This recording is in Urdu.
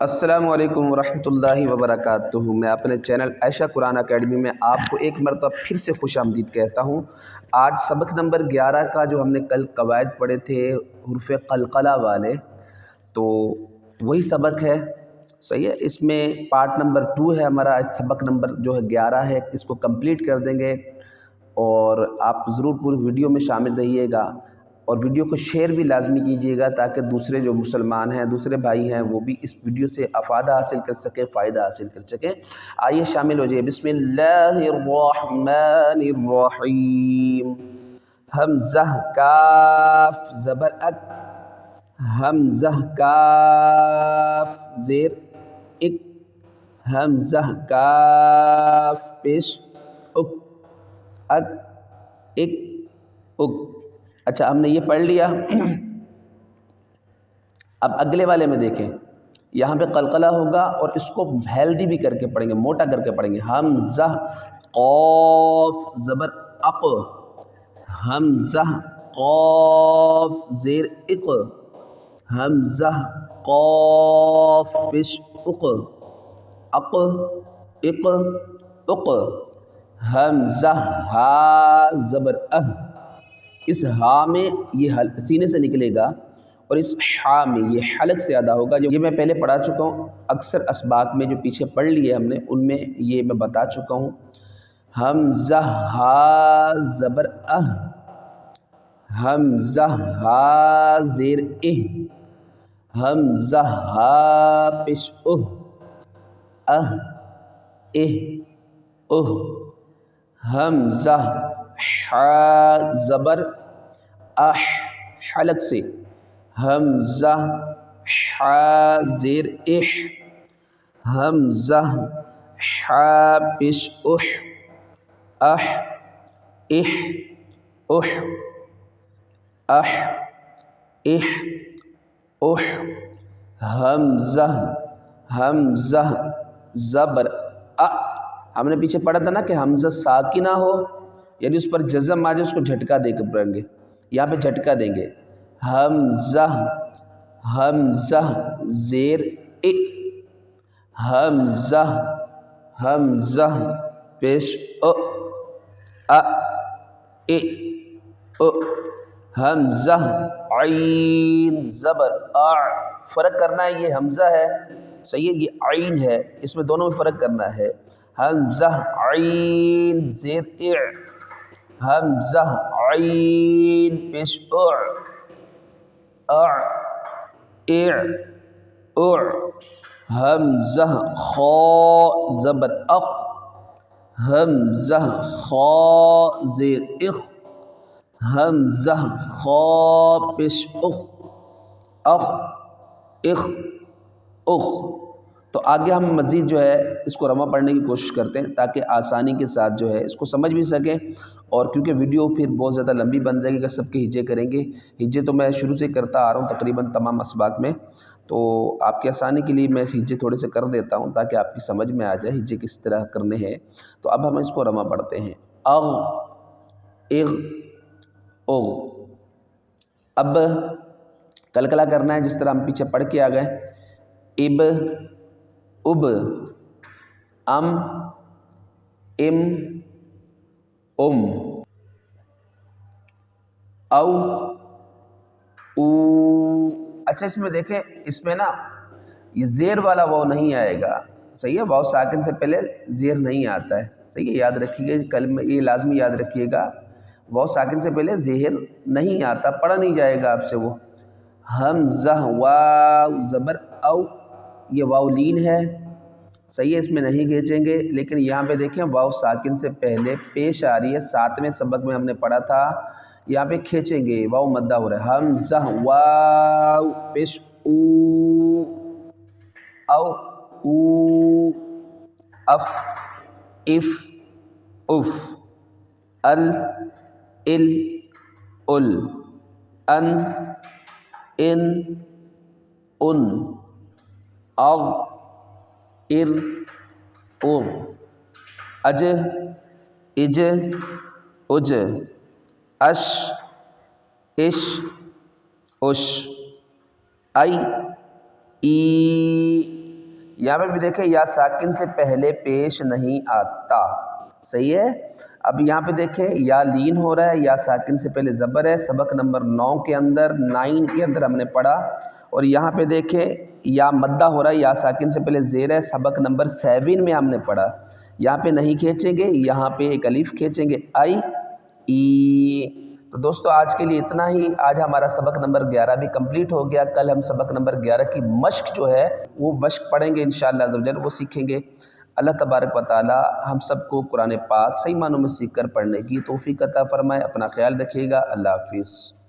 السلام علیکم ورحمۃ اللہ وبرکاتہ۔ میں اپنے چینل عائشہ قرآن اکیڈمی میں آپ کو ایک مرتبہ پھر سے خوش آمدید کہتا ہوں۔ آج سبق نمبر 11 کا جو ہم نے کل قواعد پڑھے تھے حروف قلقلہ والے، تو وہی سبق ہے، صحیح ہے۔ اس میں پارٹ نمبر 2 ہے ہمارا، سبق نمبر جو ہے 11 ہے، اس کو کمپلیٹ کر دیں گے اور آپ ضرور پوری ویڈیو میں شامل رہیے گا اور ویڈیو کو شیئر بھی لازمی کیجیے گا تاکہ دوسرے جو مسلمان ہیں، دوسرے بھائی ہیں، وہ بھی اس ویڈیو سے افادہ حاصل کر سکیں، فائدہ حاصل کر سکیں۔ آئیے شامل ہو جائیے۔ بسم اللہ الرحمن الرحیم۔ حمزہ کاف زبر اک، حمزہ کاف زیر اک، حمزہ کاف پیش اک، اک اک اک۔ اچھا، ہم نے یہ پڑھ لیا۔ اب اگلے والے میں دیکھیں، یہاں پہ قلقلہ ہوگا اور اس کو ہیلدی بھی کر کے پڑھیں گے، موٹا کر کے پڑھیں گے۔ حمزہ قاف زبر اق، حمزہ قاف زیر اق، حمزہ قاف پیش اق، اق اق اق۔ حمزہ ہا زبر اہ، اس ہا میں یہ سینے سے نکلے گا اور اس ہا میں یہ حلق سے ادا ہوگا۔ جو یہ میں پہلے پڑھا چکا ہوں، اکثر اسباق میں جو پیچھے پڑھ لیے ہم نے ان میں یہ میں بتا چکا ہوں۔ حمزہ ہا زبر اہ، حمزہ ہا زیر اہ، حمزہ ہا پیش اہ، اہ اہ اہ۔ حمزہ حا زبر اح، حلق سے، حمزہ حا زیر اح، حمزہ حا پیش اح، اح اح اح، اح اح اح۔ حمزہ حمزہ زبر ا، ہم نے پیچھے پڑھا تھا نا کہ حمزہ ساکنہ ہو یعنی اس پر جزم آ جائے، اس کو جھٹکا دے کے پڑھیں گے، یہاں پہ جھٹکا دیں گے۔ حمزہ حمزہ زیر ا، حمزہ حمزہ پیش ا، ا ا ا۔ حمزہ عین زبر ا، فرق کرنا ہے، یہ حمزہ ہے، صحیح ہے، یہ عین ہے، اس میں دونوں میں فرق کرنا ہے۔ حمزہ عین زیر ا، حمزہ عین پیش اع، اع اع اع۔ حمزہ خا زبر اخ، حمزہ خا زیر اخ، حمزہ خا پیش اخ، اخ اخ اخ۔ تو آگے ہم مزید جو ہے اس کو رواں پڑھنے کی کوشش کرتے ہیں تاکہ آسانی کے ساتھ جو ہے اس کو سمجھ بھی سکیں، اور کیونکہ ویڈیو پھر بہت زیادہ لمبی بن جائے گی اگر سب کے ہجے کریں گے۔ ہجے تو میں شروع سے کرتا آ رہا ہوں تقریباً تمام اسباق میں، تو آپ کی آسانی کے لیے میں ہجے تھوڑے سے کر دیتا ہوں تاکہ آپ کی سمجھ میں آ جائے ہجے کس طرح کرنے ہیں۔ تو اب ہم اس کو رواں پڑھتے ہیں۔ اغ اغ اغ۔ اب قلقلہ کرنا ہے جس طرح ہم پیچھے پڑھ کے آ گئے۔ اب اب، ام ام ام، او او۔ اچھا، اس میں دیکھیں، اس میں نا یہ زیر والا واو نہیں آئے گا، صحیح ہے، واو ساکن سے پہلے زیر نہیں آتا ہے، صحیح ہے، یاد رکھیے گا کلمہ، یہ لازمی یاد رکھیے گا، واو ساکن سے پہلے زہر نہیں آتا، پڑھا نہیں جائے گا آپ سے وہ۔ حمزہ واو زبر او، یہ واو لین ہے، صحیح ہے، اس میں نہیں کھینچیں گے، لیکن یہاں پہ دیکھیں واو ساکن سے پہلے پیش آ رہی ہے، 7ویں سبق میں ہم نے پڑھا تھا، یہاں پہ کھینچیں گے، واو مدہ ہو رہا ہے۔ حمزہ واو پیش او، او او، اف اف اف، ال ال ال، ان ان ان، اغ ار ار، اج اج اج، اش اش اش، ای ای یہاں پہ بھی دیکھیں یا ساکن سے پہلے پیش نہیں آتا، صحیح ہے۔ اب یہاں پہ دیکھیں یا لین ہو رہا ہے، یا ساکن سے پہلے زبر ہے، سبق نمبر 9 کے اندر 9 کے اندر ہم نے پڑھا۔ اور یہاں پہ دیکھیں یا مدہ ہو رہا ہے، یا ساکن سے پہلے زیر ہے، سبق نمبر 7 میں ہم نے پڑھا۔ یہاں پہ نہیں کھینچیں گے، یہاں پہ ایک الف کھینچیں گے، آئی ای۔ تو دوستو آج کے لیے اتنا ہی، آج ہمارا سبق نمبر 11 بھی کمپلیٹ ہو گیا۔ کل ہم سبق نمبر 11 کی مشق جو ہے وہ مشق پڑھیں گے انشاءاللہ عز و جل، وہ سیکھیں گے۔ اللہ تبارک و تعالی ہم سب کو قرآن پاک صحیح معنوں میں سیکھ کر پڑھنے کی توفیق عطا فرمائے۔ اپنا خیال رکھیے گا، اللہ حافظ۔